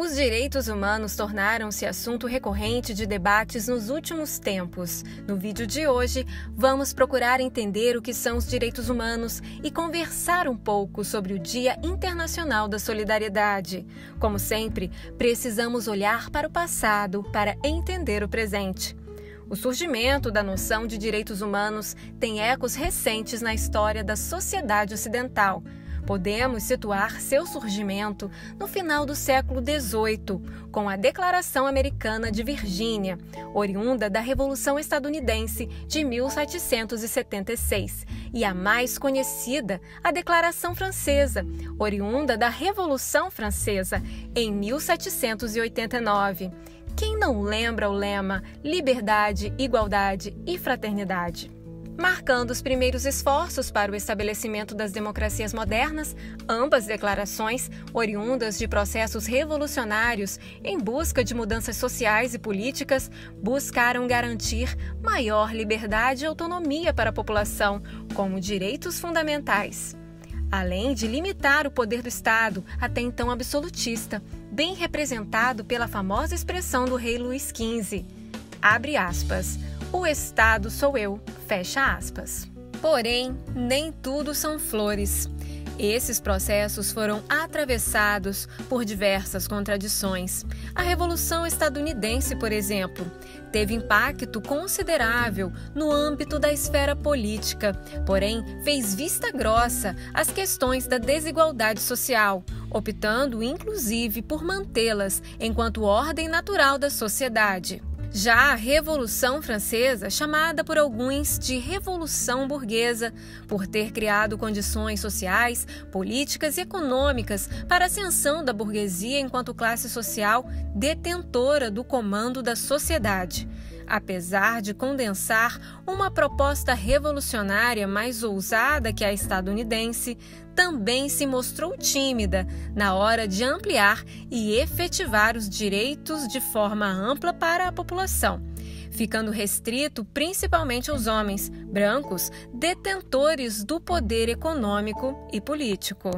Os direitos humanos tornaram-se assunto recorrente de debates nos últimos tempos. No vídeo de hoje, vamos procurar entender o que são os direitos humanos e conversar um pouco sobre o Dia Internacional da Solidariedade. Como sempre, precisamos olhar para o passado para entender o presente. O surgimento da noção de direitos humanos tem ecos recentes na história da sociedade ocidental. Podemos situar seu surgimento no final do século XVIII, com a Declaração Americana de Virgínia, oriunda da Revolução Estadunidense de 1776, e a mais conhecida, a Declaração Francesa, oriunda da Revolução Francesa, em 1789. Quem não lembra o lema Liberdade, Igualdade e Fraternidade? Marcando os primeiros esforços para o estabelecimento das democracias modernas, ambas declarações, oriundas de processos revolucionários em busca de mudanças sociais e políticas, buscaram garantir maior liberdade e autonomia para a população como direitos fundamentais, além de limitar o poder do Estado, até então absolutista, bem representado pela famosa expressão do rei Luís XV, abre aspas, o Estado sou eu, fecha aspas. Porém, nem tudo são flores. Esses processos foram atravessados por diversas contradições. A Revolução Estadunidense, por exemplo, teve impacto considerável no âmbito da esfera política, porém fez vista grossa às questões da desigualdade social, optando inclusive por mantê-las enquanto ordem natural da sociedade. Já a Revolução Francesa, chamada por alguns de Revolução Burguesa, por ter criado condições sociais, políticas e econômicas para a ascensão da burguesia enquanto classe social detentora do comando da sociedade. Apesar de condensar uma proposta revolucionária mais ousada que a estadunidense, também se mostrou tímida na hora de ampliar e efetivar os direitos de forma ampla para a população, ficando restrito principalmente aos homens brancos detentores do poder econômico e político.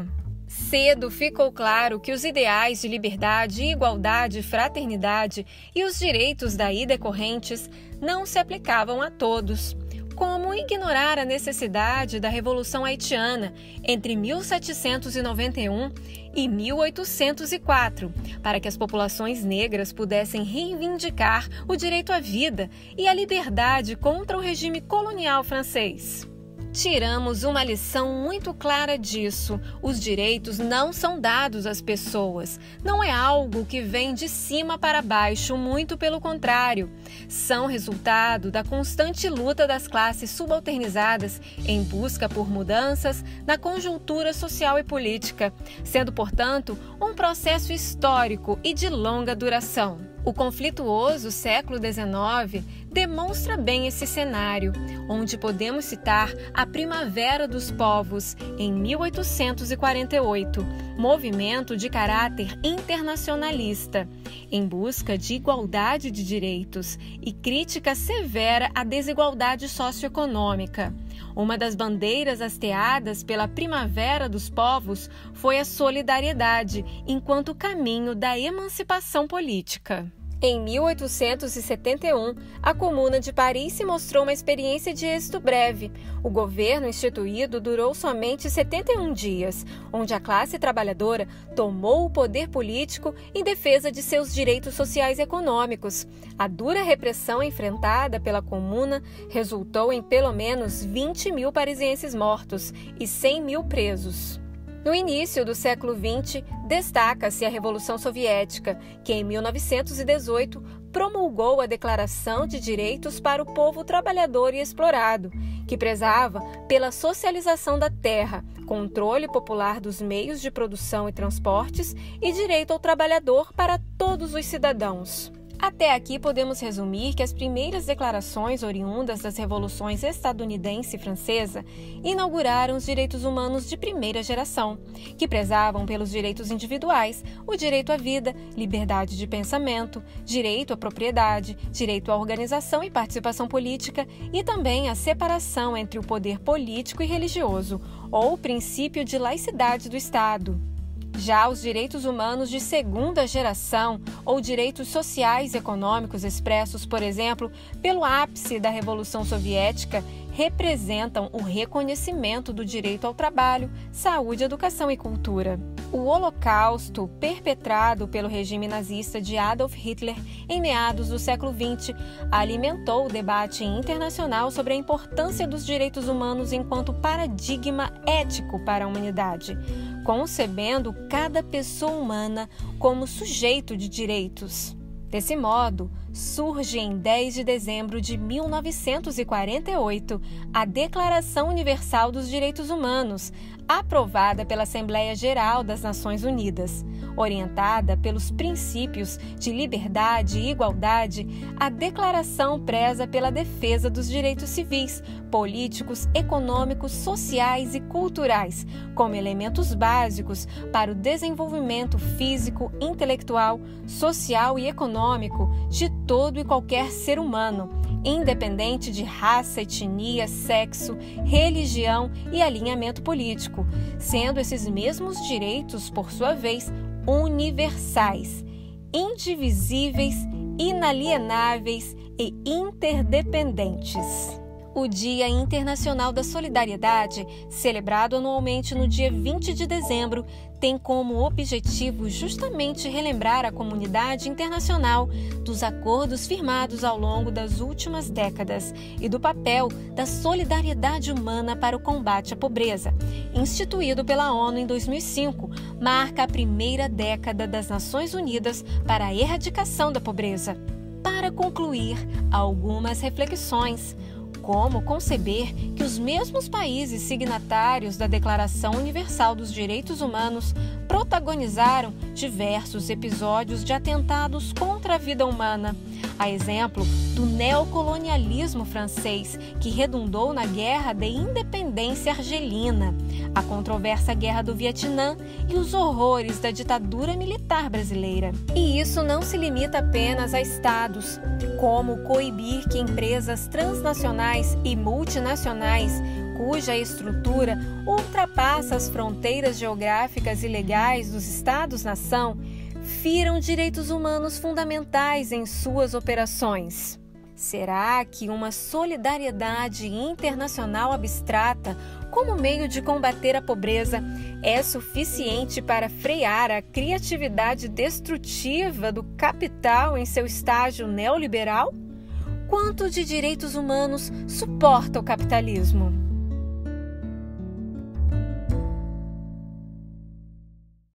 Cedo ficou claro que os ideais de liberdade, igualdade, fraternidade e os direitos daí decorrentes não se aplicavam a todos. Como ignorar a necessidade da Revolução Haitiana entre 1791 e 1804, para que as populações negras pudessem reivindicar o direito à vida e à liberdade contra o regime colonial francês? Tiramos uma lição muito clara disso. Os direitos não são dados às pessoas. Não é algo que vem de cima para baixo, muito pelo contrário. São resultado da constante luta das classes subalternizadas em busca por mudanças na conjuntura social e política, sendo, portanto, um processo histórico e de longa duração. O conflituoso século XIX demonstra bem esse cenário, onde podemos citar a Primavera dos Povos, em 1848, movimento de caráter internacionalista, em busca de igualdade de direitos e crítica severa à desigualdade socioeconômica. Uma das bandeiras hasteadas pela Primavera dos Povos foi a solidariedade, enquanto caminho da emancipação política. Em 1871, a Comuna de Paris se mostrou uma experiência de êxito breve. O governo instituído durou somente 71 dias, onde a classe trabalhadora tomou o poder político em defesa de seus direitos sociais e econômicos. A dura repressão enfrentada pela Comuna resultou em pelo menos 20 mil parisienses mortos e 100 mil presos. No início do século XX, destaca-se a Revolução Soviética, que em 1918 promulgou a Declaração de Direitos para o Povo Trabalhador e Explorado, que prezava pela socialização da terra, controle popular dos meios de produção e transportes e direito ao trabalhador para todos os cidadãos. Até aqui podemos resumir que as primeiras declarações oriundas das revoluções estadunidense e francesa inauguraram os direitos humanos de primeira geração, que prezavam pelos direitos individuais, o direito à vida, liberdade de pensamento, direito à propriedade, direito à organização e participação política e também a separação entre o poder político e religioso, ou o princípio de laicidade do Estado. Já os direitos humanos de segunda geração, ou direitos sociais e econômicos expressos, por exemplo, pelo ápice da Revolução Soviética, representam o reconhecimento do direito ao trabalho, saúde, educação e cultura. O Holocausto, perpetrado pelo regime nazista de Adolf Hitler em meados do século XX, alimentou o debate internacional sobre a importância dos direitos humanos enquanto paradigma ético para a humanidade, concebendo cada pessoa humana como sujeito de direitos. Desse modo, surge em 10 de dezembro de 1948 a Declaração Universal dos Direitos Humanos, aprovada pela Assembleia Geral das Nações Unidas. Orientada pelos princípios de liberdade e igualdade, a declaração preza pela defesa dos direitos civis, políticos, econômicos, sociais e culturais, como elementos básicos para o desenvolvimento físico, intelectual, social e econômico de todo e qualquer ser humano, independente de raça, etnia, sexo, religião e alinhamento político, sendo esses mesmos direitos, por sua vez, universais, indivisíveis, inalienáveis e interdependentes. O Dia Internacional da Solidariedade, celebrado anualmente no dia 20 de dezembro, tem como objetivo justamente relembrar a comunidade internacional dos acordos firmados ao longo das últimas décadas e do papel da solidariedade humana para o combate à pobreza. Instituído pela ONU em 2005, marca a primeira década das Nações Unidas para a erradicação da pobreza. Para concluir, algumas reflexões. Como conceber que os mesmos países signatários da Declaração Universal dos Direitos Humanos protagonizaram diversos episódios de atentados contra a vida humana, a exemplo do neocolonialismo francês, que redundou na Guerra de Independência Argelina, a controversa Guerra do Vietnã e os horrores da ditadura militar brasileira. E isso não se limita apenas a estados, como coibir que empresas transnacionais e multinacionais, cuja estrutura ultrapassa as fronteiras geográficas e legais dos Estados-nação, firam direitos humanos fundamentais em suas operações. Será que uma solidariedade internacional abstrata, como meio de combater a pobreza, é suficiente para frear a criatividade destrutiva do capital em seu estágio neoliberal? Quanto de direitos humanos suporta o capitalismo?